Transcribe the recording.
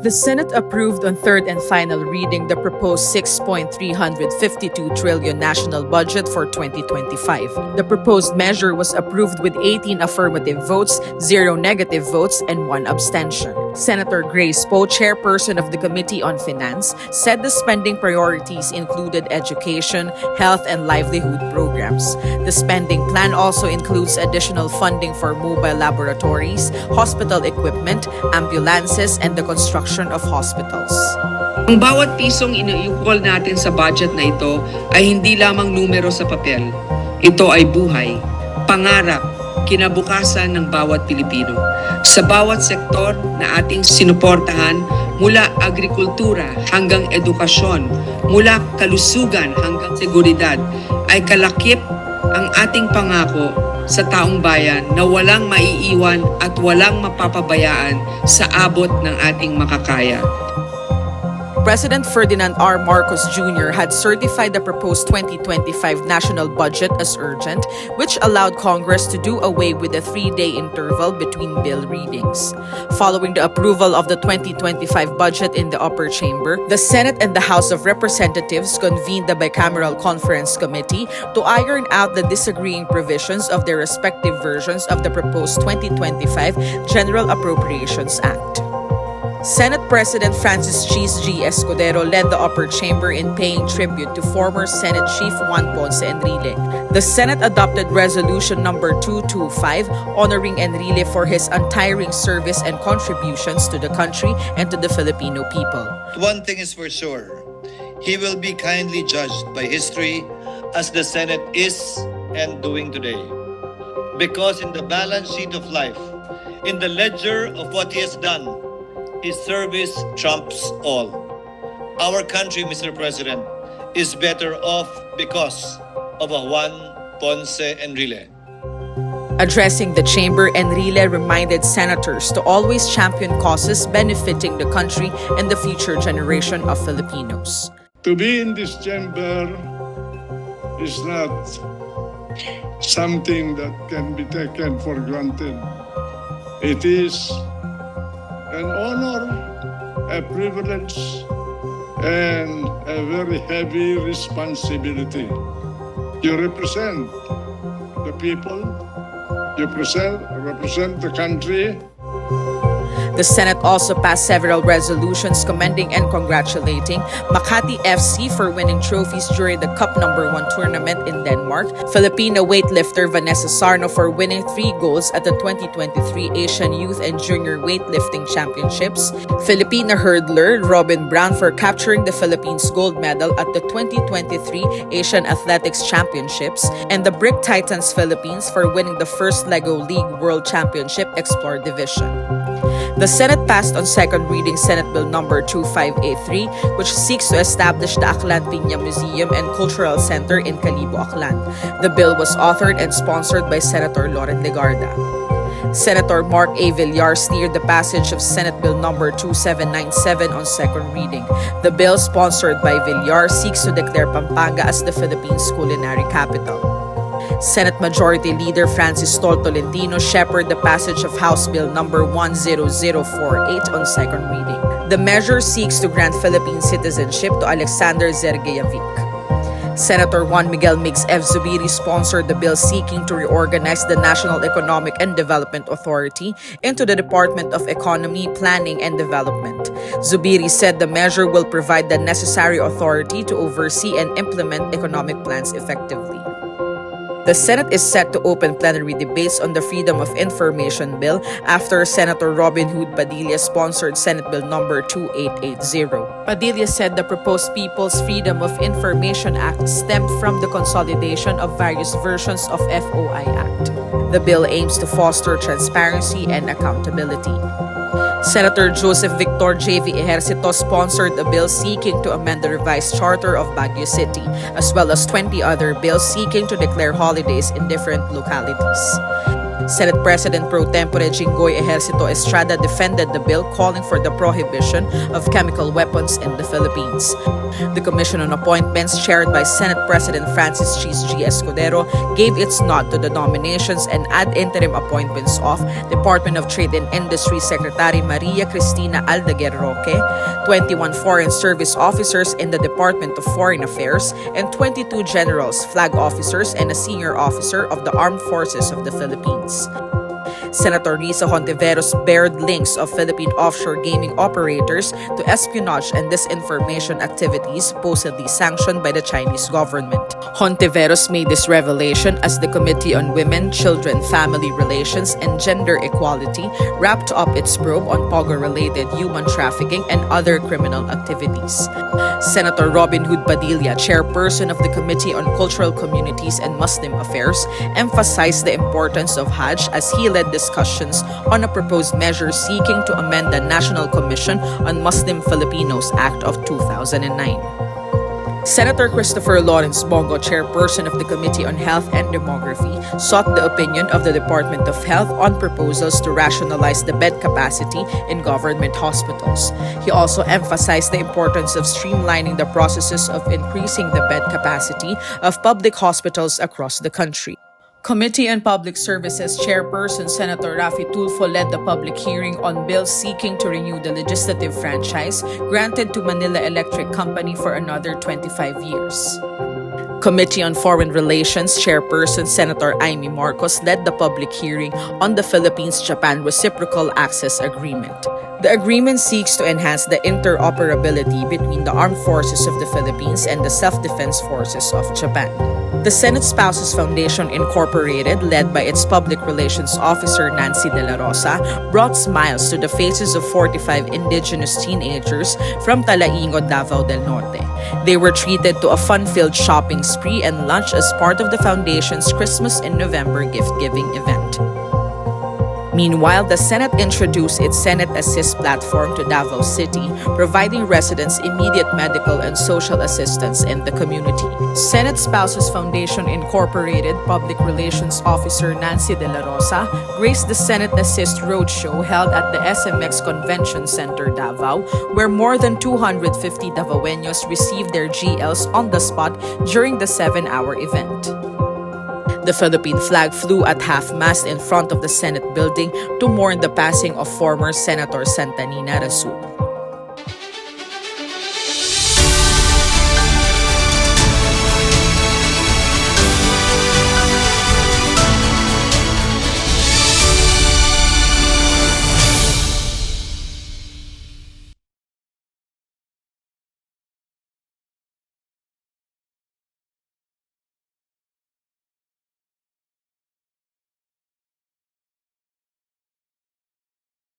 The Senate approved on third and final reading the proposed 6.352 trillion national budget for 2025. The proposed measure was approved with 18 affirmative votes, 0 negative votes, and 1 abstention. Senator Grace Poe, chairperson of the Committee on Finance, said the spending priorities included education, health, and livelihood programs. The spending plan also includes additional funding for mobile laboratories, hospital equipment, ambulances, and the construction of hospitals. Ang bawat pisong iniuukol natin sa budget na ito ay hindi lamang numero sa papel. Ito ay buhay, pangarap, kinabukasan ng bawat Pilipino. Sa bawat sektor na ating sinuportahan, mula agrikultura hanggang edukasyon, mula kalusugan hanggang seguridad, ay kalakip ang ating pangako sa taong bayan na walang maiiwan at walang mapapabayaan sa abot ng ating makakaya. President Ferdinand R. Marcos Jr. had certified the proposed 2025 national budget as urgent, which allowed Congress to do away with the 3-day interval between bill readings. Following the approval of the 2025 budget in the upper chamber, the Senate and the House of Representatives convened the Bicameral Conference Committee to iron out the disagreeing provisions of their respective versions of the proposed 2025 General Appropriations Act. Senate President Francis Cheese G. Escudero led the upper chamber in paying tribute to former Senate Chief Juan Ponce Enrile. The Senate adopted Resolution Number 225 honoring Enrile for his untiring service and contributions to the country and to the Filipino people. One thing is for sure, he will be kindly judged by history as the Senate is and doing today. Because in the balance sheet of life, in the ledger of what he has done, his service trumps all. Our country, Mr. President, is better off because of a Juan Ponce Enrile. Addressing the chamber, Enrile reminded senators to always champion causes benefiting the country and the future generation of Filipinos. To be in this chamber is not something that can be taken for granted. It is an honor, a privilege, and a very heavy responsibility. You represent the people, you represent the country. The Senate also passed several resolutions commending and congratulating Makati FC for winning trophies during the Cup No. 1 tournament in Denmark, Filipino weightlifter Vanessa Sarno for winning 3 golds at the 2023 Asian Youth and Junior Weightlifting Championships, Filipino hurdler Robin Brown for capturing the Philippines gold medal at the 2023 Asian Athletics Championships, and the Brick Titans Philippines for winning the first Lego League World Championship Explore Division. The Senate passed on second reading Senate Bill No. 2583, which seeks to establish the Aklan Piña Museum and Cultural Center in Calibo, Aklan. The bill was authored and sponsored by Senator Loren Legarda. Senator Mark A. Villar steered the passage of Senate Bill No. 2797 on second reading. The bill, sponsored by Villar, seeks to declare Pampanga as the Philippines' culinary capital. Senate Majority Leader Francis Tol Tolentino shepherded the passage of House Bill No. 10048 on second reading. The measure seeks to grant Philippine citizenship to Alexander Sergeyevic. Senator Juan Miguel Mix F. Zubiri sponsored the bill seeking to reorganize the National Economic and Development Authority into the Department of Economy, Planning, and Development. Zubiri said the measure will provide the necessary authority to oversee and implement economic plans effectively. The Senate is set to open plenary debates on the Freedom of Information Bill after Senator Robin Hood Padilla sponsored Senate Bill No. 2880. Padilla said the proposed People's Freedom of Information Act stemmed from the consolidation of various versions of FOI Act. The bill aims to foster transparency and accountability. Senator Joseph Victor J.V. Ejercito sponsored a bill seeking to amend the revised charter of Baguio City, as well as 20 other bills seeking to declare holidays in different localities. Senate President Pro Tempore Jinggoy Ejercito Estrada defended the bill calling for the prohibition of chemical weapons in the Philippines. The Commission on Appointments, chaired by Senate President Francis Cheese G. Escudero, gave its nod to the nominations and ad interim appointments of Department of Trade and Industry Secretary Maria Cristina Aldaguer Roque, 21 Foreign Service officers in the Department of Foreign Affairs, and 22 generals, flag officers, and a senior officer of the Armed Forces of the Philippines. Senator Risa Hontiveros bared links of Philippine offshore gaming operators to espionage and disinformation activities supposedly sanctioned by the Chinese government. Hontiveros made this revelation as the Committee on Women, Children, Family Relations, and Gender Equality wrapped up its probe on POGO-related human trafficking and other criminal activities. Senator Robin Hood Padilla, chairperson of the Committee on Cultural Communities and Muslim Affairs, emphasized the importance of Hajj as he led discussions on a proposed measure seeking to amend the National Commission on Muslim Filipinos Act of 2009. Senator Christopher Lawrence Bongo, chairperson of the Committee on Health and Demography, sought the opinion of the Department of Health on proposals to rationalize the bed capacity in government hospitals. He also emphasized the importance of streamlining the processes of increasing the bed capacity of public hospitals across the country. Committee on Public Services Chairperson Senator Raffy Tulfo led the public hearing on bills seeking to renew the legislative franchise granted to Manila Electric Company for another 25 years. Committee on Foreign Relations Chairperson Senator Amy Marcos led the public hearing on the Philippines-Japan Reciprocal Access Agreement. The agreement seeks to enhance the interoperability between the armed forces of the Philippines and the self-defense forces of Japan. The Senate Spouses Foundation Incorporated, led by its Public Relations Officer Nancy De La Rosa, brought smiles to the faces of 45 indigenous teenagers from Talaingo, Davao del Norte. They were treated to a fun-filled shopping spree and lunch as part of the foundation's Christmas in November gift-giving event. Meanwhile, the Senate introduced its Senate Assist platform to Davao City, providing residents immediate medical and social assistance in the community. Senate Spouses Foundation Incorporated Public Relations Officer Nancy De La Rosa graced the Senate Assist Roadshow held at the SMX Convention Center, Davao, where more than 250 Davaoeños received their GLs on the spot during the 7-hour event. The Philippine flag flew at half-mast in front of the Senate building to mourn the passing of former Senator Santanina Rasul.